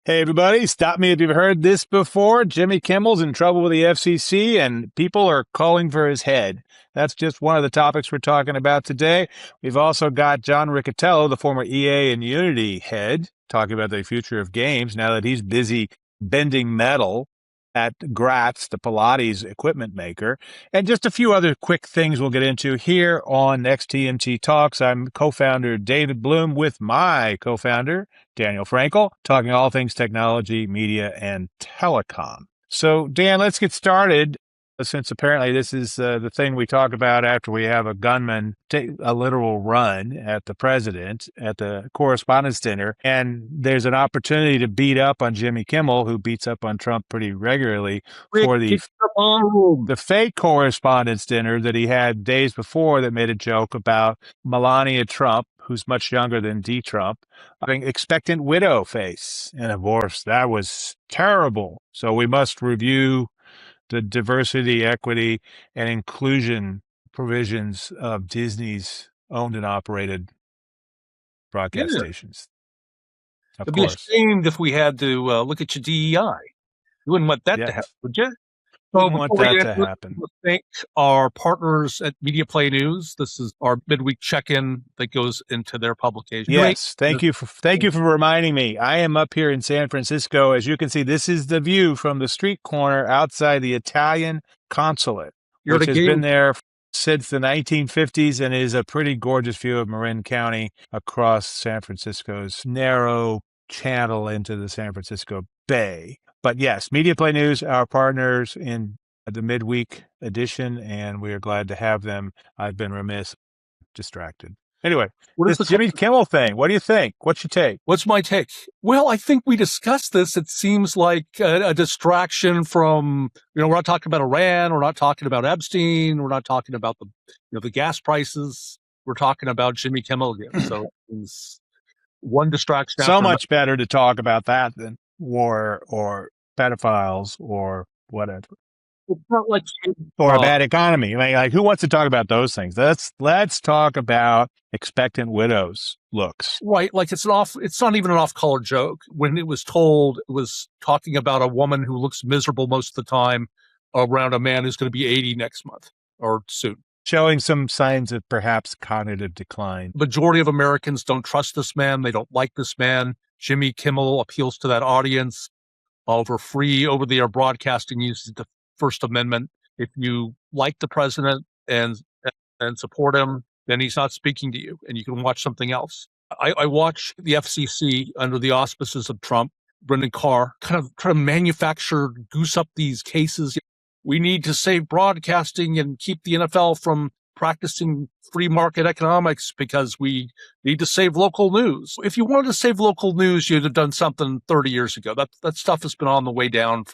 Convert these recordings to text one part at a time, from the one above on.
Hey, everybody, stop me if you've heard this before. Jimmy Kimmel's in trouble with the FCC and people are calling for his head. That's just one of the topics we're talking about today. We've also got John Riccitiello, the former EA and Unity head, talking about the future of games now that he's busy bending metal at Gratz, the Pilates equipment maker, and just a few other quick things we'll get into here on Next TMT Talks. I'm co-founder David Bloom with my co-founder Daniel Frankel, talking all things technology, media, and telecom. So, Dan, let's get started. Since apparently this is the thing we talk about after we have a gunman take a literal run at the president at the correspondence dinner, and there's an opportunity to beat up on Jimmy Kimmel, who beats up on Trump pretty regularly, for the fake correspondence dinner that he had days before that made a joke about Melania Trump, who's much younger than D. Trump, having expectant widow face in a divorce. That was terrible. So we must review the diversity, equity, and inclusion provisions of Disney's owned and operated broadcast stations. It'd be ashamed if we had to look at your DEI. You wouldn't want that to happen, would you? Wouldn't want that to happen. Thank our partners at Media Play News. This is our midweek check-in that goes into their publication. Yes, thank you for reminding me. I am up here in San Francisco. As you can see, this is the view from the street corner outside the Italian consulate, which has been there since the 1950s and is a pretty gorgeous view of Marin County across San Francisco's narrow channel into the San Francisco Bay. But yes, Media Play News, our partners in the midweek edition, and we are glad to have them. I've been remiss, distracted. Anyway, this Jimmy Kimmel thing, what do you think? What's your take? What's my take? Well, I think we discussed this. It seems like a distraction from, we're not talking about Iran. We're not talking about Epstein. We're not talking about the gas prices. We're talking about Jimmy Kimmel again. So it's one distraction. So much better to talk about that than war or pedophiles or whatever. It's not like or a bad economy. Like who wants to talk about those things? Let's talk about expectant widows looks. Right. Like it's not even an off-color joke. When it was told, it was talking about a woman who looks miserable most of the time around a man who's going to be 80 next month or soon. Showing some signs of perhaps cognitive decline. Majority of Americans don't trust this man. They don't like this man. Jimmy Kimmel appeals to that audience. Free over-the-air broadcasting uses the First Amendment. If you like the president and support him, then he's not speaking to you, and you can watch something else. I watch the FCC under the auspices of Trump, Brendan Carr, kind of try to manufacture, goose up these cases. We need to save broadcasting and keep the NFL from practicing free market economics because we need to save local news. If you wanted to save local news, you'd have done something 30 years ago. That stuff has been on the way down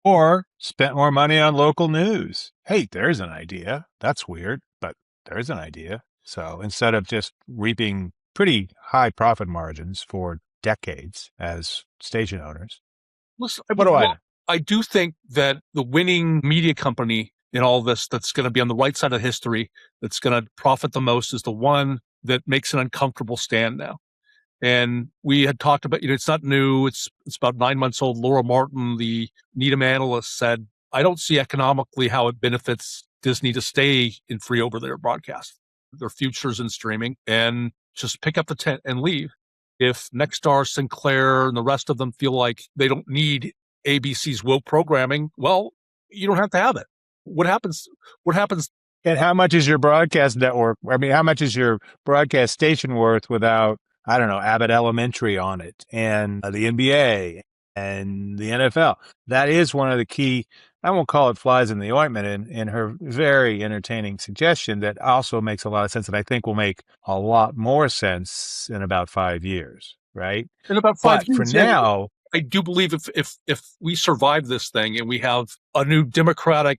or spent more money on local news. Hey, there's an idea. That's weird, but there's an idea. So instead of just reaping pretty high profit margins for decades as station owners, listen, what do I know? I do think that the winning media company in all this that's going to be on the right side of history, that's going to profit the most, is the one that makes an uncomfortable stand now. And we had talked about, it's not new. It's about 9 months old. Laura Martin, the Needham analyst, said, I don't see economically how it benefits Disney to stay in free over-the-air broadcast. Their futures in streaming, and just pick up the tent and leave. If Nexstar, Sinclair, and the rest of them feel like they don't need ABC's woke programming, well, you don't have to have it. What happens? And how much is your broadcast network? I mean, how much is your broadcast station worth without, I don't know, Abbott Elementary on it and the NBA and the NFL? That is one of the key, I won't call it flies in the ointment, in her very entertaining suggestion that also makes a lot of sense and I think will make a lot more sense in about 5 years, right? In about 5 years. For now, I do believe if we survive this thing and we have a new Democrat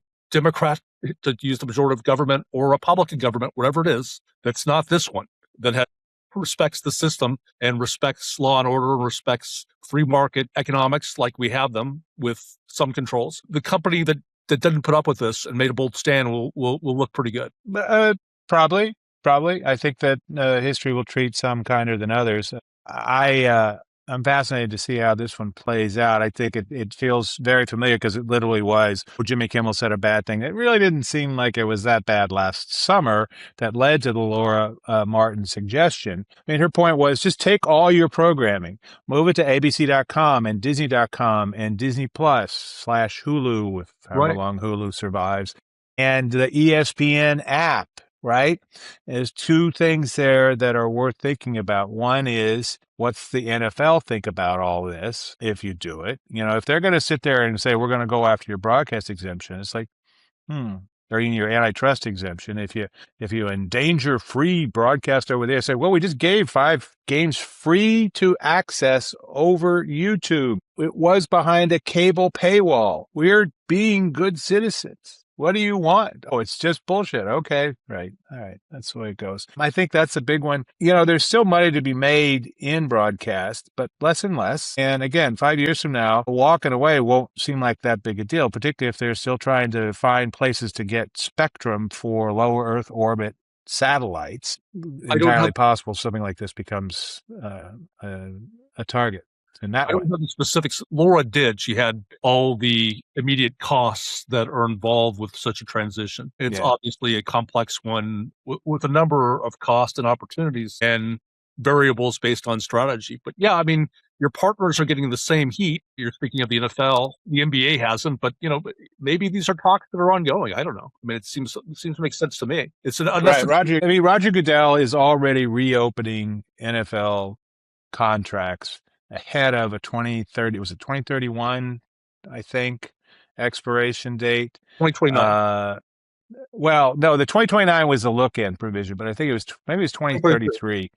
to use the majority of government or Republican government, whatever it is, that's not this one, that respects the system and respects law and order and respects free market economics like we have them with some controls. The company that didn't put up with this and made a bold stand will look pretty good. Probably. I think that history will treat some kinder than others. I I'm fascinated to see how this one plays out. I think it feels very familiar because it literally was Jimmy Kimmel said a bad thing. It really didn't seem like it was that bad last summer that led to the Laura Martin suggestion. I mean, her point was just take all your programming, move it to ABC.com and Disney.com and Disney Plus / Hulu, with however long Hulu survives, and the ESPN app. Right? There's two things there that are worth thinking about. One is, what's the NFL think about all this if you do it? You know, if they're going to sit there and say, we're going to go after your broadcast exemption, it's like, or even your antitrust exemption. If you endanger free broadcast over there, say, well, we just gave 5 games free to access over YouTube. It was behind a cable paywall. We're being good citizens. What do you want? Oh, it's just bullshit. Okay, right. All right. That's the way it goes. I think that's a big one. You know, there's still money to be made in broadcast, but less and less. And again, 5 years from now, walking away won't seem like that big a deal, particularly if they're still trying to find places to get spectrum for low Earth orbit satellites. Entirely possible something like this becomes a target. In that I don't know the specifics. Laura did. She had all the immediate costs that are involved with such a transition. It's obviously a complex one with a number of costs and opportunities and variables based on strategy. But yeah, I mean, your partners are getting the same heat. You're speaking of the NFL. The NBA hasn't, but you know, maybe these are talks that are ongoing. I don't know. I mean, it seems to make sense to me. It's an right. Roger Goodell is already reopening NFL contracts ahead of a 2030, was it 2031, I think, expiration date? 2029. Well, no, the 2029 was the look-in provision, but I think maybe it was 2033.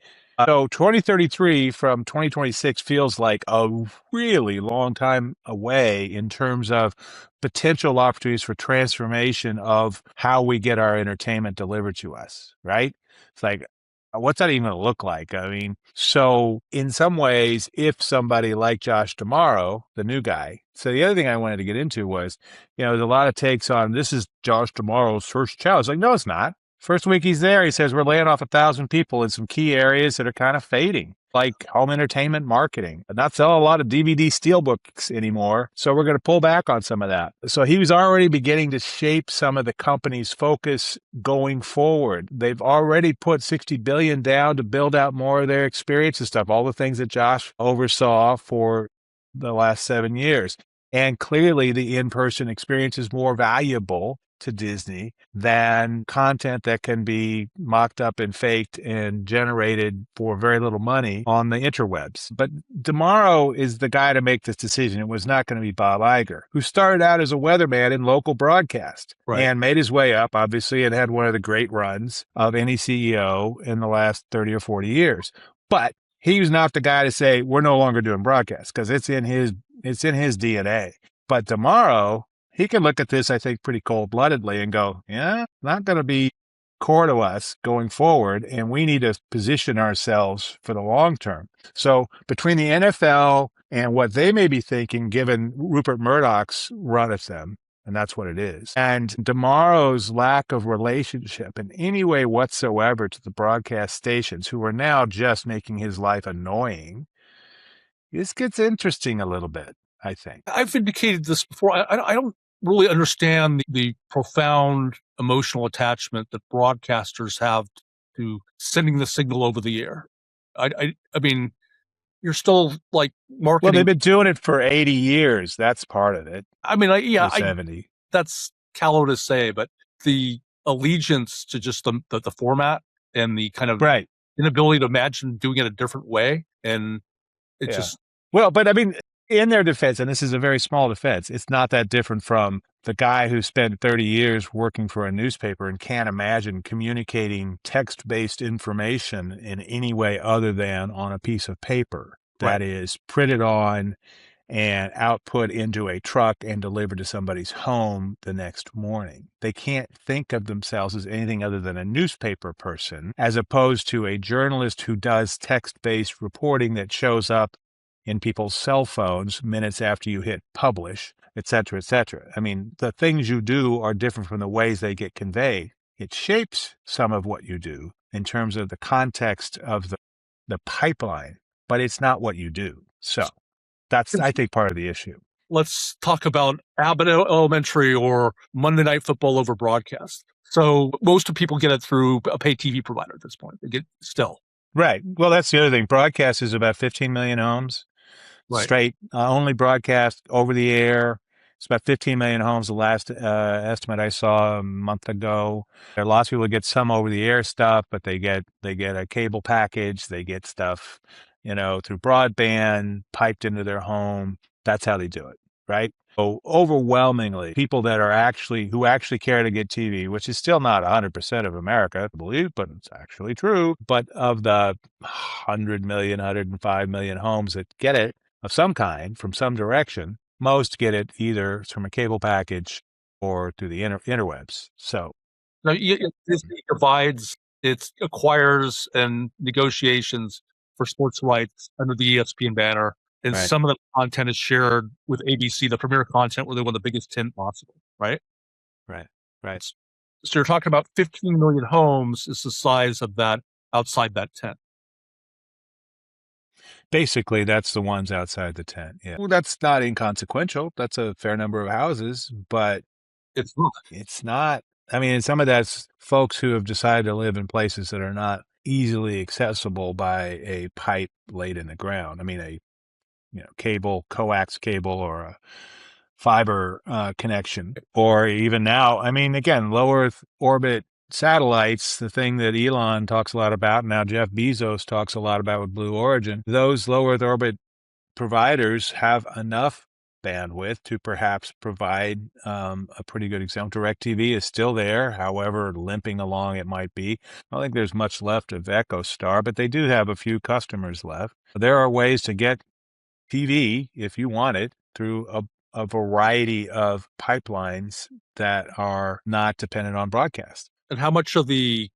So 2033 from 2026 feels like a really long time away in terms of potential opportunities for transformation of how we get our entertainment delivered to us, right? It's like, what's that even look like? I mean, so in some ways, if somebody like Josh D'Amaro, the new guy, so the other thing I wanted to get into was, you know, there's a lot of takes on this is Josh D'Amaro's first challenge. Like, no, it's not. First week he's there, he says we're laying off 1,000 people in some key areas that are kind of fading, like home entertainment marketing. Not selling a lot of DVD steelbooks anymore, so we're going to pull back on some of that. So he was already beginning to shape some of the company's focus going forward. They've already put $60 billion down to build out more of their experiences stuff, all the things that Josh oversaw for the last 7 years. And clearly the in-person experience is more valuable to Disney than content that can be mocked up and faked and generated for very little money on the interwebs. But D'Amaro is the guy to make this decision. It was not going to be Bob Iger, who started out as a weatherman in local broadcast and made his way up, obviously, and had one of the great runs of any CEO in the last 30 or 40 years. But he was not the guy to say, we're no longer doing broadcast, because it's in his DNA. But D'Amaro, he can look at this, I think, pretty cold-bloodedly and go, yeah, not going to be core to us going forward, and we need to position ourselves for the long term. So between the NFL and what they may be thinking, given Rupert Murdoch's run at them, and that's what it is, and D'Amaro's lack of relationship in any way whatsoever to the broadcast stations, who are now just making his life annoying, this gets interesting a little bit, I think. I've indicated this before. I don't really understand the profound emotional attachment that broadcasters have to sending the signal over the air. I mean, you're still like marketing. Well, they've been doing it for 80 years. That's part of it. I mean, 70. That's callow to say, but the allegiance to just the format and the kind of inability to imagine doing it a different way. And it's just. Well, but I mean, in their defense, and this is a very small defense, it's not that different from the guy who spent 30 years working for a newspaper and can't imagine communicating text-based information in any way other than on a piece of paper that is printed on and output into a truck and delivered to somebody's home the next morning. They can't think of themselves as anything other than a newspaper person, as opposed to a journalist who does text-based reporting that shows up in people's cell phones minutes after you hit publish, et cetera, et cetera. I mean, the things you do are different from the ways they get conveyed. It shapes some of what you do in terms of the context of the pipeline, but it's not what you do. So that's, I think, part of the issue. Let's talk about Abbott Elementary or Monday Night Football over broadcast. So most of people get it through a pay TV provider at this point. They get still. Right. Well, that's the other thing. Broadcast is about 15 million homes. Right. Straight, only broadcast over the air. It's about 15 million homes. The last estimate I saw a month ago. There are lots of people who get some over the air stuff, but they get a cable package. They get stuff, through broadband piped into their home. That's how they do it, right? So overwhelmingly, people that who actually care to get TV, which is still not 100% of America, I believe, but it's actually true. But of the 100 million, 105 million homes that get it of some kind from some direction, most get it either from a cable package or through the interwebs. So now, Disney divides, it acquires and negotiations for sports rights under the ESPN banner. And right. Some of the content is shared with ABC, the premier content, where they want the biggest tent possible, right? Right. So you're talking about 15 million homes is the size of that outside that tent. Basically, that's the ones outside the tent. Yeah. Well, that's not inconsequential. That's a fair number of houses, but it's not. It's not. I mean, some of that's folks who have decided to live in places that are not easily accessible by a pipe laid in the ground. I mean, a cable, coax cable, or a fiber connection, or even now. I mean, again, low Earth orbit satellites, the thing that Elon talks a lot about, now Jeff Bezos talks a lot about with Blue Origin. Those low Earth orbit providers have enough bandwidth to perhaps provide a pretty good example. DirecTV is still there, however limping along it might be. I don't think there's much left of EchoStar, but they do have a few customers left. There are ways to get TV, if you want it, through a variety of pipelines that are not dependent on broadcast. And how much of the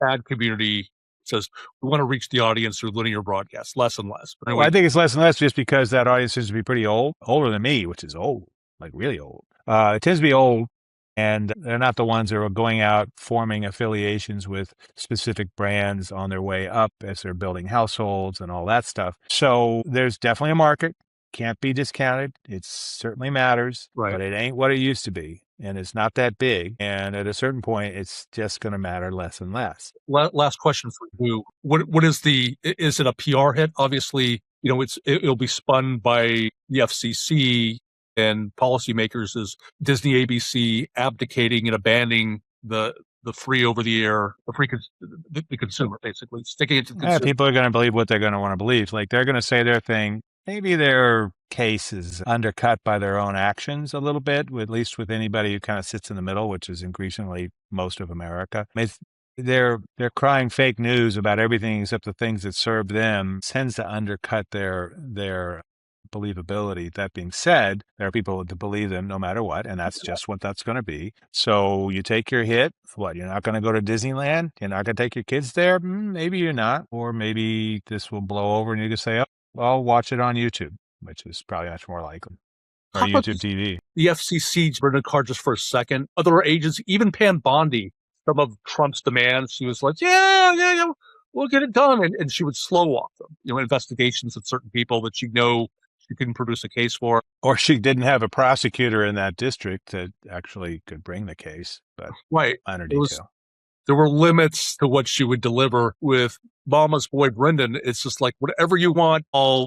ad community says we want to reach the audience through linear broadcast? Less and less. But anyway, I think it's less and less just because that audience tends to be pretty old, older than me, which is old, like really old. It tends to be old, and they're not the ones that are going out forming affiliations with specific brands on their way up as they're building households and all that stuff. So there's definitely a market. Can't be discounted. It certainly matters, right, but it ain't what it used to be. And it's not that big. And at a certain point, it's just going to matter less and less. Last question for you. What is is it a PR hit? Obviously, it'll be spun by the FCC and policymakers as Disney ABC abdicating and abandoning the free over the air, the consumer, basically sticking it to the consumer. People are going to believe what they're going to want to believe. Like they're going to say their thing. Maybe their case is undercut by their own actions a little bit, at least with anybody who kind of sits in the middle, which is increasingly most of America. They're crying fake news about everything except the things that serve them, tends to undercut their believability. That being said, there are people that believe them no matter what, and that's just what that's going to be. So you take your hit. What, you're not going to go to Disneyland? You're not going to take your kids there? Maybe you're not. Or maybe this will blow over and you can say, oh, well, watch it on YouTube, which is probably much more likely. Or YouTube TV. The FCC, Brendan Carr, just for a second. Other agents, even Pam Bondi, some of Trump's demands, she was like, yeah, we'll get it done. And she would slow walk them, investigations of certain people that she couldn't produce a case for. Or she didn't have a prosecutor in that district that actually could bring the case. But right. Minor detail. There were limits to what she would deliver. With Mama's boy, Brendan, it's just like, whatever you want, I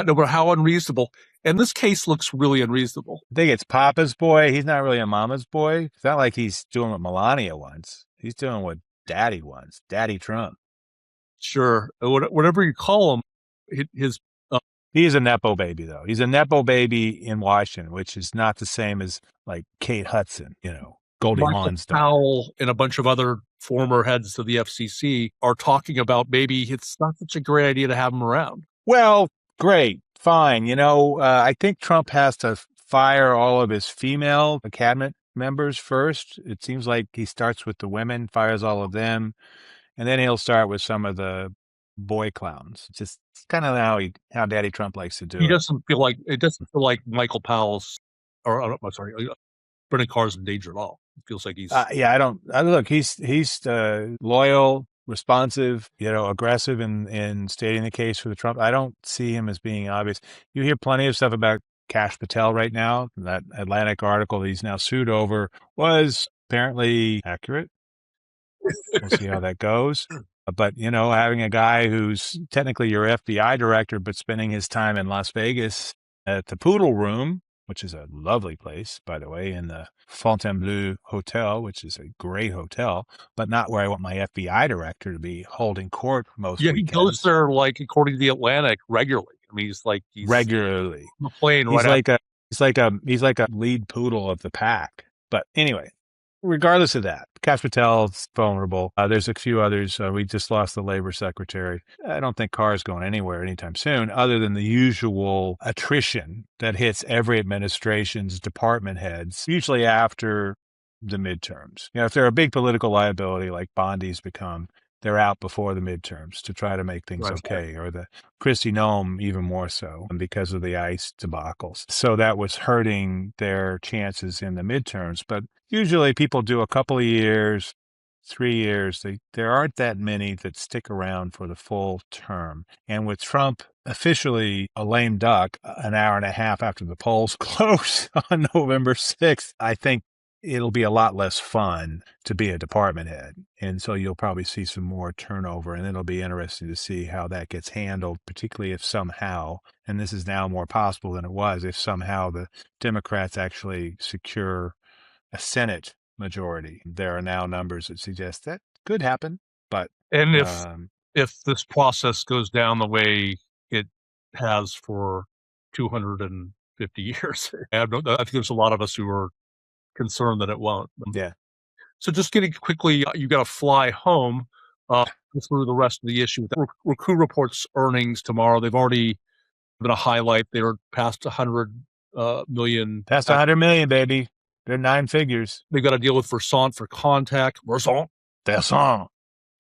don't know how unreasonable. And this case looks really unreasonable. I think it's Papa's boy. He's not really a Mama's boy. It's not like he's doing what Melania wants. He's doing what Daddy wants. Daddy Trump. Sure. Whatever you call him, he's a Nepo baby, though. He's a Nepo baby in Washington, which is not the same as like Kate Hudson, Goldie Hawn's daughter. Powell and a bunch of other former heads of the FCC are talking about maybe it's not such a great idea to have him around. Well, great, fine. I think Trump has to fire all of his female cabinet members first. It seems like he starts with the women, fires all of them, and then he'll start with some of the boy clowns. Just kind of how Daddy Trump likes to do it. It doesn't feel like Michael Powell's, I'm sorry, Brendan Carr's in danger at all. It feels like he's look, he's loyal, responsive, aggressive in stating the case for the Trump. I don't see him as being obvious. You hear plenty of stuff about Kash Patel right now. That Atlantic article that he's now sued over was apparently accurate. We'll see how that goes. But, having a guy who's technically your FBI director, but spending his time in Las Vegas at the Poodle Room, which is a lovely place, by the way, in the Fontainebleau Hotel, which is a great hotel, but not where I want my FBI director to be holding court most Yeah, weekends. he goes there, like, according to the Atlantic, regularly. I mean, he's regularly on the plane. He's like a lead poodle of the pack. But anyway, regardless of that, Kash Patel's vulnerable. There's a few others. We just lost the labor secretary. I don't think Carr is going anywhere anytime soon, other than the usual attrition that hits every administration's department heads, usually after the midterms. If they're a big political liability like Bondi's become, they're out before the midterms to try to make things okay, or the Kristi Noem even more so because of the ICE debacles. So that was hurting their chances in the midterms. But usually people do a couple of years, 3 years. There aren't that many that stick around for the full term. And with Trump officially a lame duck an hour and a half after the polls close on November 6th, I think it'll be a lot less fun to be a department head. And so you'll probably see some more turnover, and it'll be interesting to see how that gets handled, particularly if somehow, and this is now more possible than it was, if somehow the Democrats actually secure a Senate majority. There are now numbers that suggest that could happen, but and if this process goes down the way it has for 250 years, I think there's a lot of us who are concerned that it won't. Yeah. So just getting quickly, you got to fly home through the rest of the issue. Roku reports earnings tomorrow. They've already given a highlight. They're past 100 million. Past 100 million, baby. They're 9 figures. They've got to deal with Versant for contact. Versant. I'm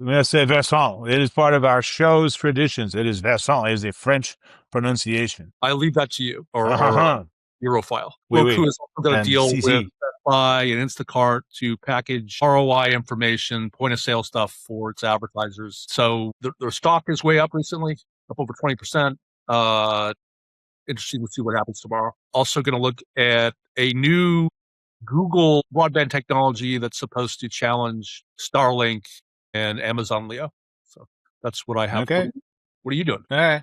going to say Versant. It is part of our show's traditions. It is Versant. It is a French pronunciation. I leave that to you, or Europhile. Oui, Roku oui. is also going to deal with Best Buy and Instacart to package ROI information, point of sale stuff for its advertisers. So their stock is way up recently, up over 20%. Interesting to see what happens tomorrow. Also going to look at a new Google broadband technology that's supposed to challenge Starlink and Amazon Leo. So that's what I have. Okay. What are you doing? All right.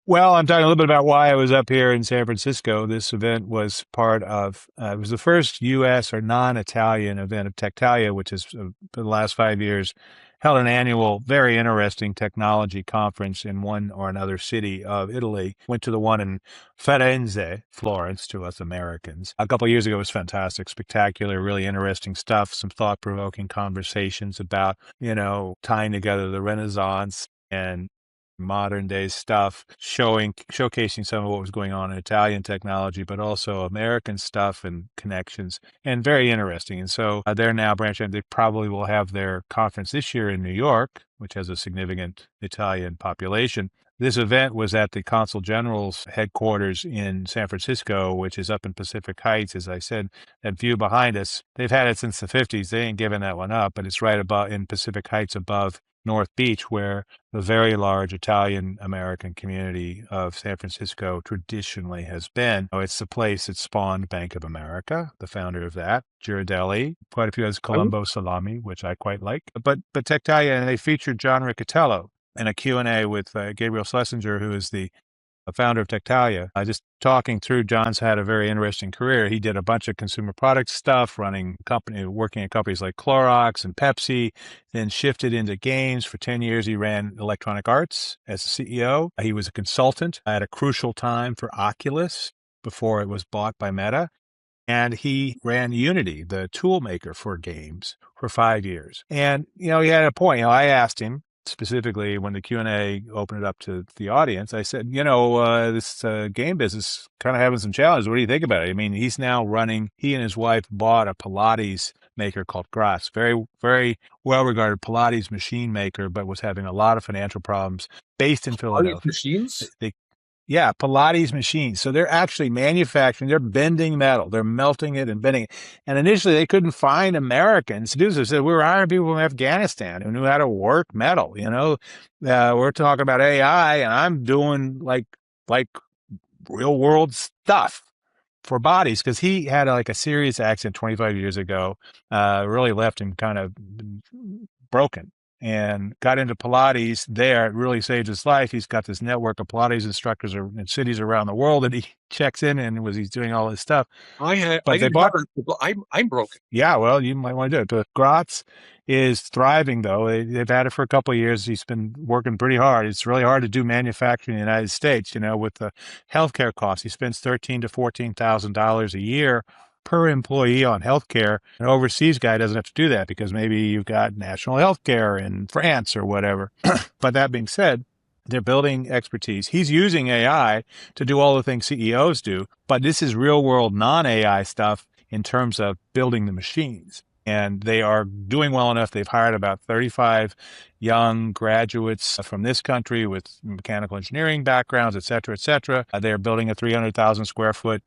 Well, I'm talking a little bit about why I was up here in San Francisco. This event was part of, it was the first U.S. or non-Italian event of Tectalia, which is for the last 5 years held an annual, very interesting technology conference in one or another city of Italy. Went to the one in Firenze, Florence, to us Americans. A couple of years ago, it was fantastic, spectacular, really interesting stuff, some thought-provoking conversations about, tying together the Renaissance and modern day stuff, showcasing some of what was going on in Italian technology, but also American stuff and connections, and very interesting. And so they're now branching. They probably will have their conference this year in New York, which has a significant Italian population. This event was at the Consul General's headquarters in San Francisco, which is up in Pacific Heights. As I said, that view behind us, they've had it since the 50s. They ain't giving that one up, but it's right above in Pacific Heights above North Beach, where the very large Italian-American community of San Francisco traditionally has been. It's the place that spawned Bank of America, the founder of that, Girardelli, quite a few others, Colombo Salami, which I quite like. But Tectalia, and they featured John Riccitiello in a Q&A with Gabriel Schlesinger, who is the founder of Tectalia. Just talking through, John's had a very interesting career. He did a bunch of consumer product stuff, working at companies like Clorox and Pepsi, then shifted into games. For 10 years, he ran Electronic Arts as a CEO. He was a consultant at a crucial time for Oculus before it was bought by Meta. And he ran Unity, the tool maker for games, for 5 years. And, he had a point. I asked him, specifically when the Q&A opened it up to the audience, I said, this game business kind of having some challenges. What do you think about it? I mean, he's now he and his wife bought a Pilates maker called Gras, very, very well-regarded Pilates machine maker, but was having a lot of financial problems, based in Philadelphia. Machines? Yeah, Pilates machines. So they're actually manufacturing, they're bending metal, they're melting it and bending it. And initially they couldn't find Americans to do this. They said, we were hiring people from Afghanistan who knew how to work metal. We're talking about AI and I'm doing like real world stuff for bodies because he had like a serious accident 25 years ago, really left him kind of broken and got into Pilates there. It really saved his life. He's got this network of Pilates instructors in cities around the world that he checks in and he's doing all this stuff. I But they didn't bought, I'm broken. yeah, well, you might want to do it. But Gratz is thriving, though. They've had it for a couple of years. He's been working pretty hard. It's really hard to do manufacturing in the United States, with the healthcare costs. He spends $13,000 to $14,000 a year per employee on healthcare. An overseas guy doesn't have to do that because maybe you've got national healthcare in France or whatever. But that being said, they're building expertise. He's using AI to do all the things CEOs do, but this is real world non-AI stuff in terms of building the machines. And they are doing well enough. They've hired about 35 young graduates from this country with mechanical engineering backgrounds, et cetera, et cetera. They're building a 300,000 square foot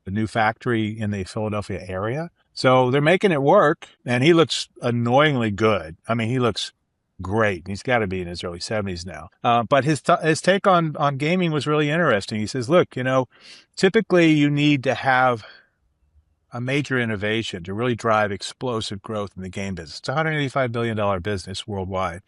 new factory in the Philadelphia area. So they're making it work. And he looks annoyingly good. I mean, he looks great. He's got to be in his early 70s now. But his take on gaming was really interesting. He says, look, typically you need to have a major innovation to really drive explosive growth in the game business. It's a $185 billion business worldwide,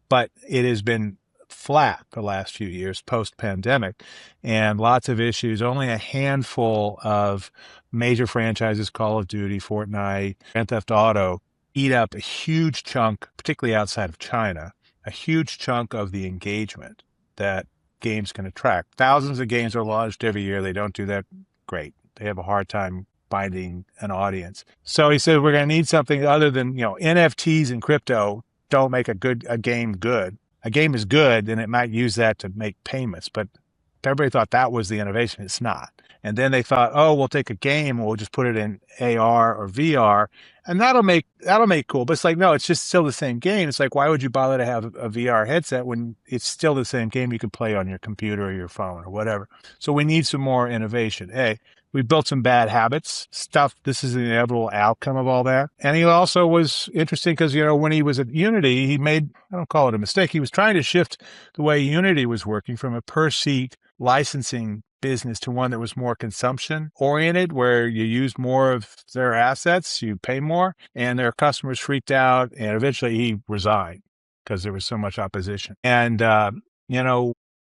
but it has been flat the last few years post-pandemic and lots of issues. Only a handful of major franchises, Call of Duty, Fortnite, Grand Theft Auto, eat up a huge chunk, particularly outside of China, a huge chunk of the engagement that games can attract. Thousands of games are launched every year. They don't do that great. They have a hard time finding an audience. So he said, we're going to need something other than, NFTs and crypto don't make a game good. A game is good and it might use that to make payments, but everybody thought that was the innovation. It's not. And then they thought, oh, we'll take a game and we'll just put it in AR or VR and that'll make cool. But it's like, no, it's just still the same game. It's like, why would you bother to have a VR headset when it's still the same game you can play on your computer or your phone or whatever? So we need some more innovation. We built some bad habits stuff. This is the inevitable outcome of all that. And he also was interesting because, when he was at Unity, he made, I don't call it a mistake. He was trying to shift the way Unity was working from a per seat licensing business to one that was more consumption oriented, where you use more of their assets, you pay more, and their customers freaked out. And eventually he resigned because there was so much opposition. And,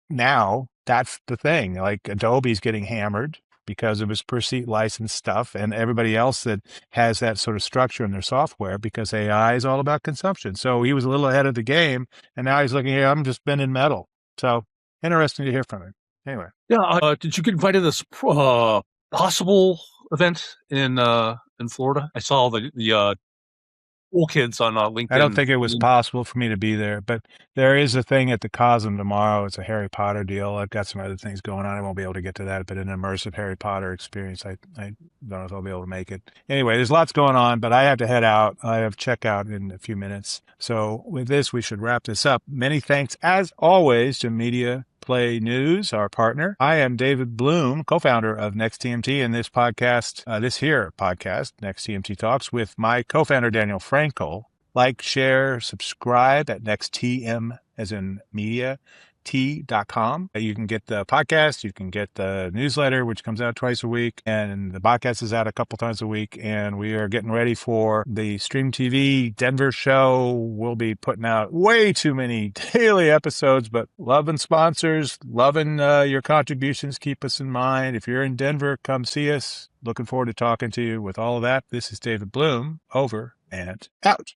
now that's the thing. Like Adobe's getting hammered because of his per seat license stuff and everybody else that has that sort of structure in their software because AI is all about consumption. So he was a little ahead of the game and now he's looking here, I'm just bending metal. So interesting to hear from him. Anyway. Yeah. Did you get invited to this possible event in Florida? I saw the cool kids on LinkedIn. I don't think it was possible for me to be there, but there is a thing at the Cosm tomorrow. It's a Harry Potter deal. I've got some other things going on. I won't be able to get to that, but an immersive Harry Potter experience. I don't know if I'll be able to make it. Anyway, there's lots going on, but I have to head out. I have checkout in a few minutes. So with this, we should wrap this up. Many thanks, as always, to Media Play News, our partner. I am David Bloom, co-founder of Next TMT, and this podcast, Next TMT Talks, with my co-founder, Daniel Frankel. Like, share, subscribe at Next TM, as in media, t.com. You can get the podcast, you can get the newsletter, which comes out twice a week, and the podcast is out a couple times a week, and we are getting ready for the Stream TV Denver show. We'll be putting out way too many daily episodes, but loving sponsors, loving your contributions. Keep us in mind. If you're in Denver, come see us. Looking forward to talking to you with all of that. This is David Bloom, over and out.